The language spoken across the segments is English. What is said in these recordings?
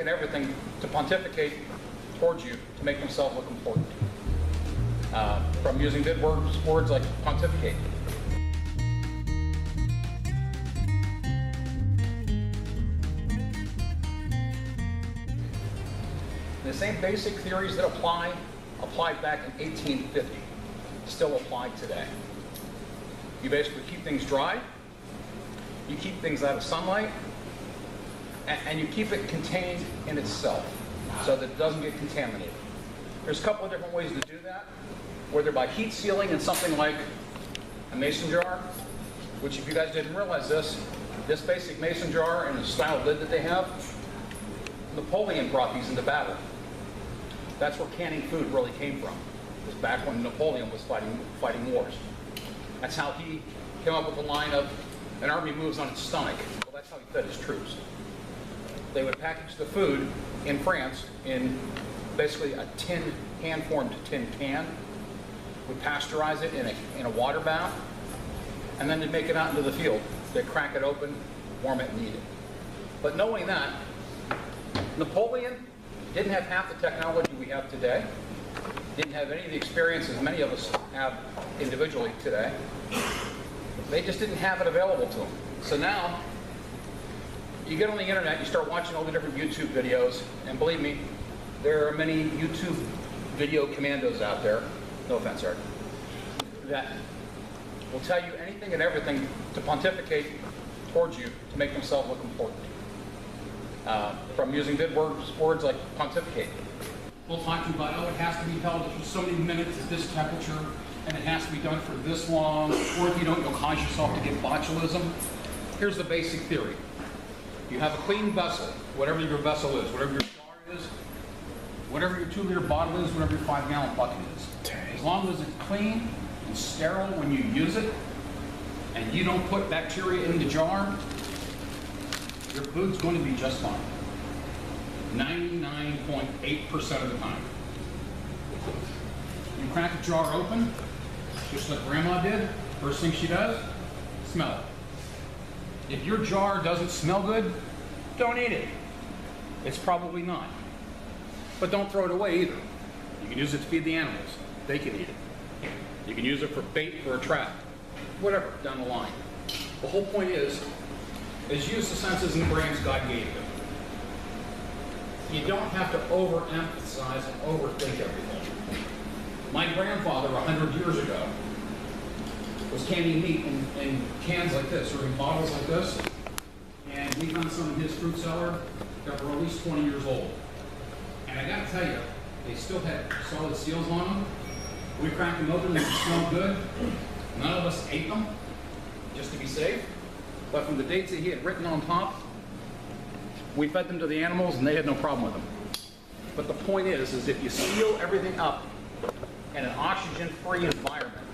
anything and everything to pontificate towards you to make themselves look important. From using big words like pontificate. The same basic theories that applied back in 1850 still apply today. You basically keep things dry, you keep things out of sunlight, and you keep it contained in itself so that it doesn't get contaminated. There's a couple of different ways to do that, whether by heat sealing in something like a mason jar, which if you guys didn't realize this basic mason jar and the style lid that they have, Napoleon brought these into battle. That's where canning food really came from. It was back when Napoleon was fighting wars. That's how he came up with the line of, an army moves on its stomach. Well, that's how he fed his troops. They would package the food in France in basically a hand-formed tin can, would pasteurize it in a water bath, and then they'd make it out into the field. They'd crack it open, warm it, and eat it. But knowing that, Napoleon didn't have half the technology we have today, didn't have any of the experiences many of us have individually today. They just didn't have it available to them. So now, you get on the internet, you start watching all the different YouTube videos, and believe me, there are many YouTube video commandos out there, no offense, Eric, that will tell you anything and everything to pontificate towards you to make themselves look important. From using big words like pontificate. We'll talk to you about, it has to be held for so many minutes at this temperature, and it has to be done for this long, or if you don't, you'll cause yourself to get botulism. Here's the basic theory. You have a clean vessel, whatever your vessel is, whatever your jar is, whatever your 2-liter bottle is, whatever your 5-gallon bucket is. As long as it's clean and sterile when you use it, and you don't put bacteria in the jar, your food's going to be just fine. 99.8% of the time. You crack a jar open, just like Grandma did. First thing she does, smell it. If your jar doesn't smell good, don't eat it. It's probably not. But don't throw it away either. You can use it to feed the animals. They can eat it. You can use it for bait for a trap. Whatever, down the line. The whole point is use the senses and brains God gave you. You don't have to overemphasize and overthink everything. My grandfather, 100 years ago, was canning meat in cans like this, or in bottles like this, and we found some in his fruit cellar that were at least 20 years old. And I gotta tell you, they still had solid seals on them. We cracked them open, they smelled good. None of us ate them, just to be safe. But from the dates that he had written on top, we fed them to the animals and they had no problem with them. But the point is if you seal everything up in an oxygen-free environment,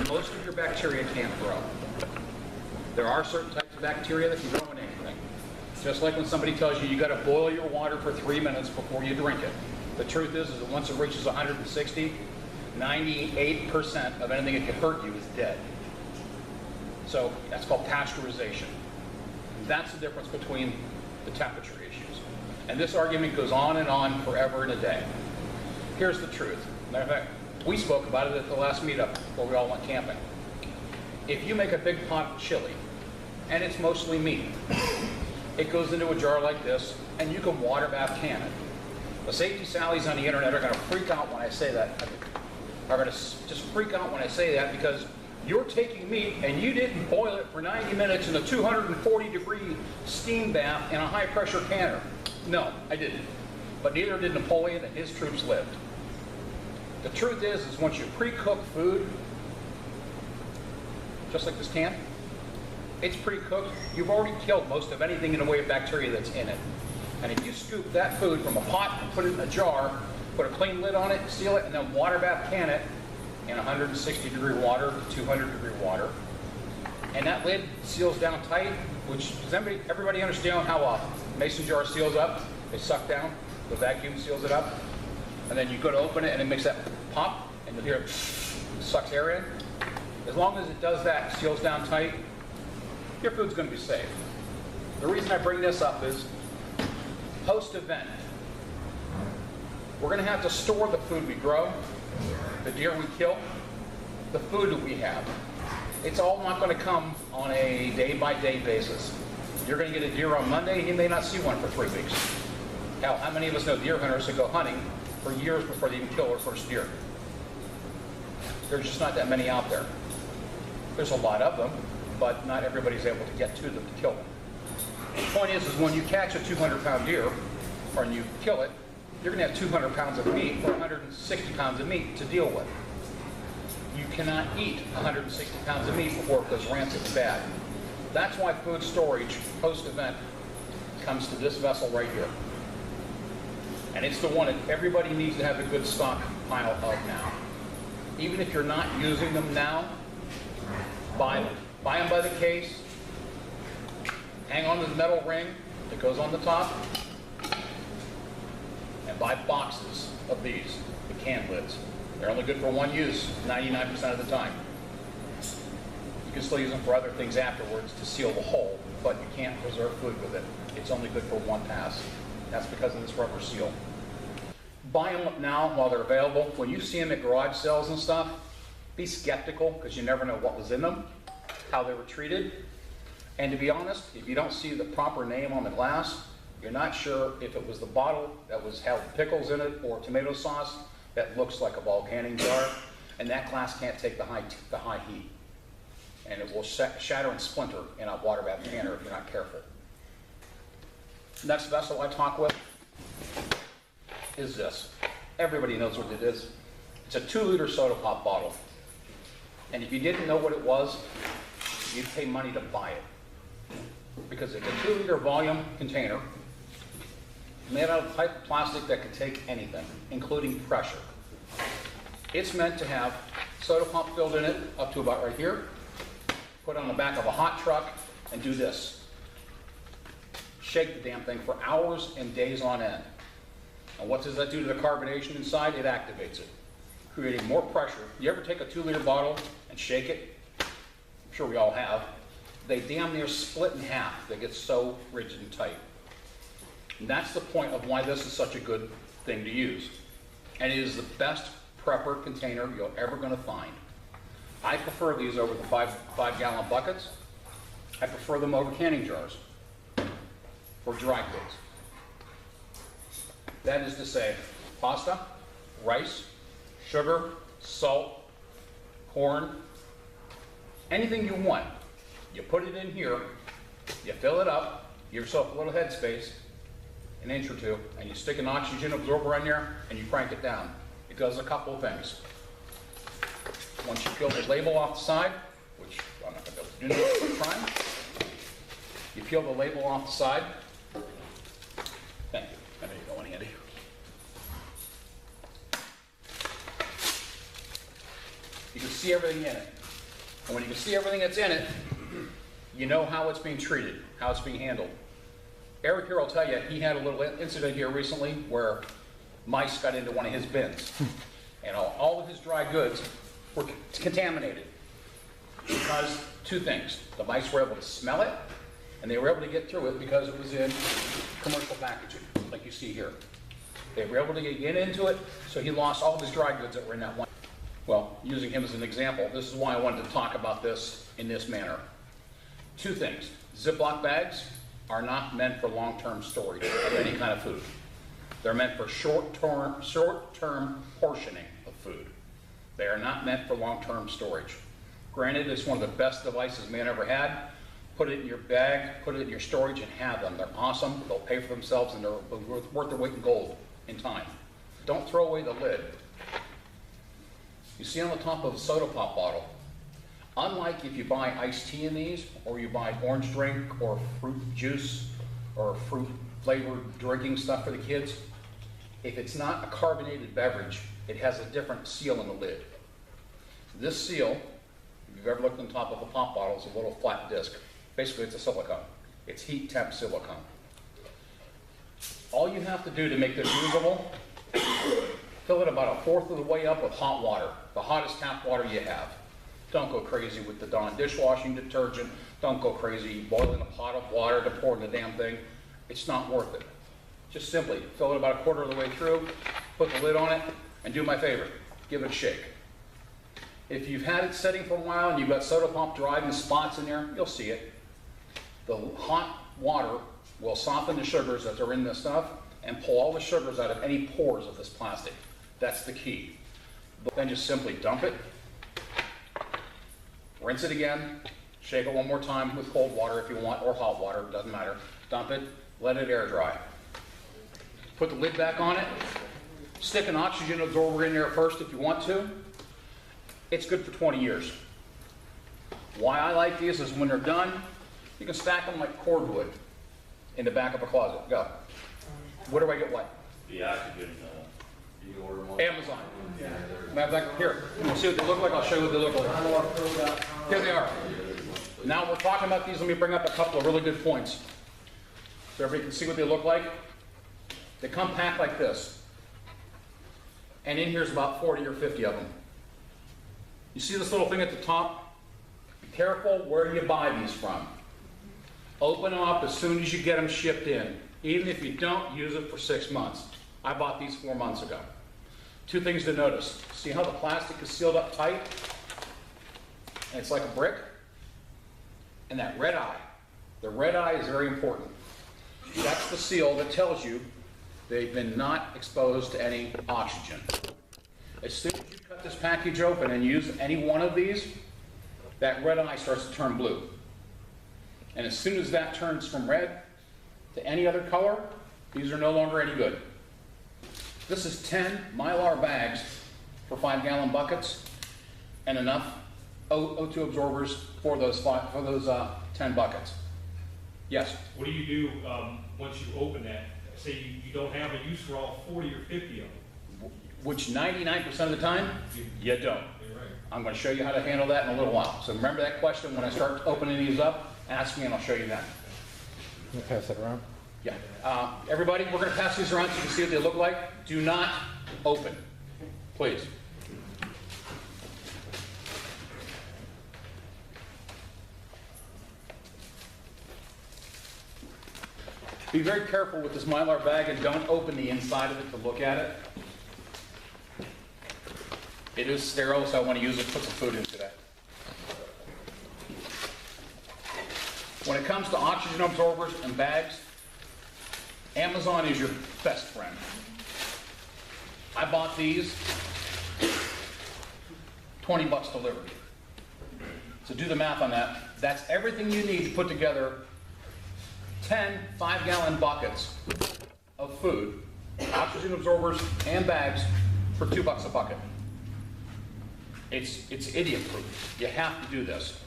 most of your bacteria can't grow. There are certain types of bacteria that can grow in anything. Just like when somebody tells you you gotta boil your water for 3 minutes before you drink it. The truth is that once it reaches 160, 98% of anything that could hurt you is dead. So that's called pasteurization. That's the difference between the temperature issues. And this argument goes on and on forever and a day. Here's the truth. Matter of fact, we spoke about it at the last meetup where we all went camping. If you make a big pot of chili, and it's mostly meat, it goes into a jar like this, and you can water bath can it. The safety sallies on the internet are going to freak out when I say that. Are going to just freak out when I say that, because you're taking meat and you didn't boil it for 90 minutes in a 240-degree steam bath in a high-pressure canner. No, I didn't. But neither did Napoleon, and his troops lived. The truth is once you pre-cook food, just like this can, it's pre-cooked. You've already killed most of anything in the way of bacteria that's in it. And if you scoop that food from a pot and put it in a jar, put a clean lid on it, seal it, and then water bath can it in 160-degree water to 200-degree water, and that lid seals down tight, which, does everybody understand how a mason jar seals up? They suck down, the vacuum seals it up, and then you go to open it and it makes that pop, and you'll hear it sucks air in. As long as it does that, seals down tight, your food's going to be safe. The reason I bring this up is Post-event, we're going to have to store the food we grow, the deer we kill, the food that we have. It's all not going to come on a day-by-day basis. You're going to get a deer on Monday, you may not see one for 3 weeks. Hell, how many of us know deer hunters that go hunting for years before they even kill their first deer? There's just not that many out there. There's a lot of them, but not everybody's able to get to them to kill them. The point is when you catch a 200-pound deer, or you kill it, you're going to have 200 pounds of meat or 160 pounds of meat to deal with. You cannot eat 160 pounds of meat before it goes rancid and bad. That's why food storage post-event comes to this vessel right here. And it's the one that everybody needs to have a good stockpile of now. Even if you're not using them now, buy them. Buy them by the case, hang on to the metal ring that goes on the top, and buy boxes of these, the can lids. They're only good for one use 99% of the time. You can still use them for other things afterwards to seal the hole, but you can't preserve food with it. It's only good for one pass. That's because of this rubber seal. Buy them now while they're available. When you see them at garage sales and stuff, be skeptical because you never know what was in them, how they were treated. And to be honest, if you don't see the proper name on the glass, you're not sure if it was the bottle that had pickles in it or tomato sauce that looks like a ball canning jar, and that glass can't take the high heat. And it will shatter and splinter in a water bath canner if you're not careful. Next vessel I talk with is this. Everybody knows what it is. It's a 2-liter soda pop bottle. And if you didn't know what it was, you'd pay money to buy it. Because it's a 2-liter volume container made out of type of plastic that can take anything, including pressure. It's meant to have soda pop filled in it up to about right here, put on the back of a hot truck, and do this. Shake the damn thing for hours and days on end. And what does that do to the carbonation inside? It activates it, creating more pressure. You ever take a 2-liter bottle and shake it? I'm sure we all have. They damn near split in half. They get so rigid and tight. And that's the point of why this is such a good thing to use. And it is the best prepper container you're ever going to find. I prefer these over the 5-gallon buckets. I prefer them over canning jars for dry goods. That is to say, pasta, rice, sugar, salt, corn, anything you want. You put it in here, you fill it up, give yourself a little headspace, an inch or two, and you stick an oxygen absorber in there and you crank it down. It does a couple of things. Once you peel the label off the side, which I'm not going to be able to do this for trying, you peel the label off the side. Thank you. I know you go in handy. You can see everything in it. And when you can see everything that's in it, you know how it's being treated, how it's being handled. Eric here will tell you, he had a little incident here recently where mice got into one of his bins. And all of his dry goods were contaminated. Because two things. The mice were able to smell it, and they were able to get through it because it was in commercial packaging, like you see here. They were able to get into it, so he lost all of his dry goods that were in that one. Well, using him as an example, this is why I wanted to talk about this in this manner. Two things. Ziploc bags are not meant for long-term storage of any kind of food. They're meant for short-term portioning of food. They are not meant for long-term storage. Granted, it's one of the best devices man ever had. Put it in your bag, put it in your storage, and have them. They're awesome. They'll pay for themselves, and they're worth their weight in gold in time. Don't throw away the lid. You see on the top of a soda pop bottle, unlike if you buy iced tea in these, or you buy orange drink, or fruit juice, or fruit flavored drinking stuff for the kids, if it's not a carbonated beverage, it has a different seal in the lid. This seal, if you've ever looked on top of a pop bottle, it's a little flat disc. Basically, it's a silicone. It's heat temp silicone. All you have to do to make this usable, fill it about 1/4 of the way up with hot water, the hottest tap water you have. Don't go crazy with the Dawn dishwashing detergent. Don't go crazy boiling a pot of water to pour in the damn thing. It's not worth it. Just simply fill it about a quarter of the way through, put the lid on it, and do my favorite, give it a shake. If you've had it setting for a while and you've got soda pump driving spots in there, you'll see it. The hot water will soften the sugars that are in this stuff and pull all the sugars out of any pores of this plastic. That's the key. Then just simply dump it, rinse it again, shake it one more time with cold water if you want, or hot water, doesn't matter. Dump it, let it air dry. Put the lid back on it, stick an oxygen absorber in there first if you want to. It's good for 20 years. Why I like these is when they're done, you can stack them like cordwood in the back of a closet. Go. Where do I get what? The oxygen, you can order one. Amazon. Matter of fact, here, we'll see what they look like. I'll show you what they look like. Here they are. Now we're talking about these. Let me bring up a couple of really good points so everybody can see what they look like. They come packed like this. And in here's about 40 or 50 of them. You see this little thing at the top? Be careful where you buy these from. Open them up as soon as you get them shipped in, even if you don't use it for 6 months. I bought these 4 months ago. Two things to notice. See how the plastic is sealed up tight? And it's like a brick? And that red eye. The red eye is very important. That's the seal that tells you they've been not exposed to any oxygen. As soon as you cut this package open and use any one of these, that red eye starts to turn blue. And as soon as that turns from red to any other color, these are no longer any good. This is 10 Mylar bags for 5-gallon buckets and enough O2 absorbers for those 10 buckets. Yes? What do you do once you open that? Say you don't have a use for all 40 or 50 of them. Which 99% of the time, you don't. You're right. I'm going to show you how to handle that in a little while. So remember that question when I start opening these up, ask me and I'll show you then. Can you pass that around? Yeah. Everybody, we're going to pass these around so you can see what they look like. Do not open, please. Be very careful with this Mylar bag and don't open the inside of it to look at it. It is sterile, so I want to use it to put some food into that. When it comes to oxygen absorbers and bags, Amazon is your best friend. I bought these, 20 bucks delivered. So do the math on that. That's everything you need to put together 10 5-gallon buckets of food, oxygen absorbers and bags for $2 a bucket. It's idiot proof. You have to do this.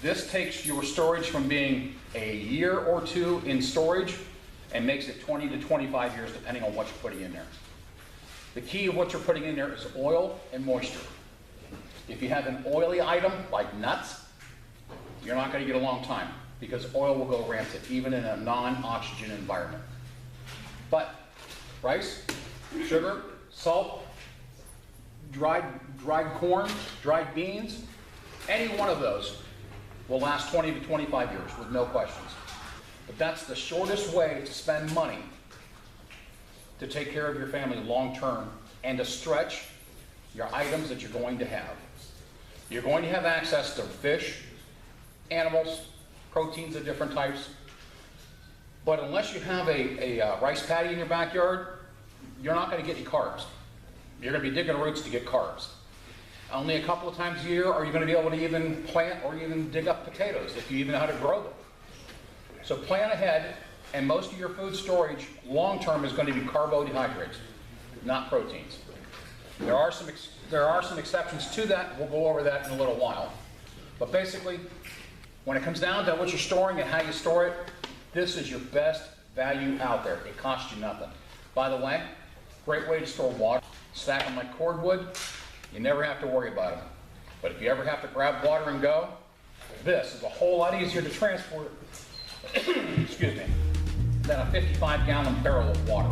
This takes your storage from being a year or two in storage and makes it 20 to 25 years depending on what you're putting in there. The key of what you're putting in there is oil and moisture. If you have an oily item like nuts, you're not going to get a long time because oil will go rancid even in a non-oxygen environment. But rice, sugar, salt, dried corn, dried beans, any one of those will last 20 to 25 years with no questions. But that's the shortest way to spend money to take care of your family long term and to stretch your items that you're going to have. You're going to have access to fish, animals, proteins of different types, but unless you have a rice paddy in your backyard, you're not going to get any carbs. You're going to be digging roots to get carbs. Only a couple of times a year are you going to be able to even plant or even dig up potatoes if you even know how to grow them. So plan ahead, and most of your food storage long term is going to be carbohydrates, not proteins. There are some exceptions to that. We'll go over that in a little while. But basically, when it comes down to what you're storing and how you store it, this is your best value out there. It costs you nothing. By the way, great way to store water. Stack them like cordwood. You never have to worry about them. But if you ever have to grab water and go, this is a whole lot easier to transport excuse me, than a 55-gallon barrel of water.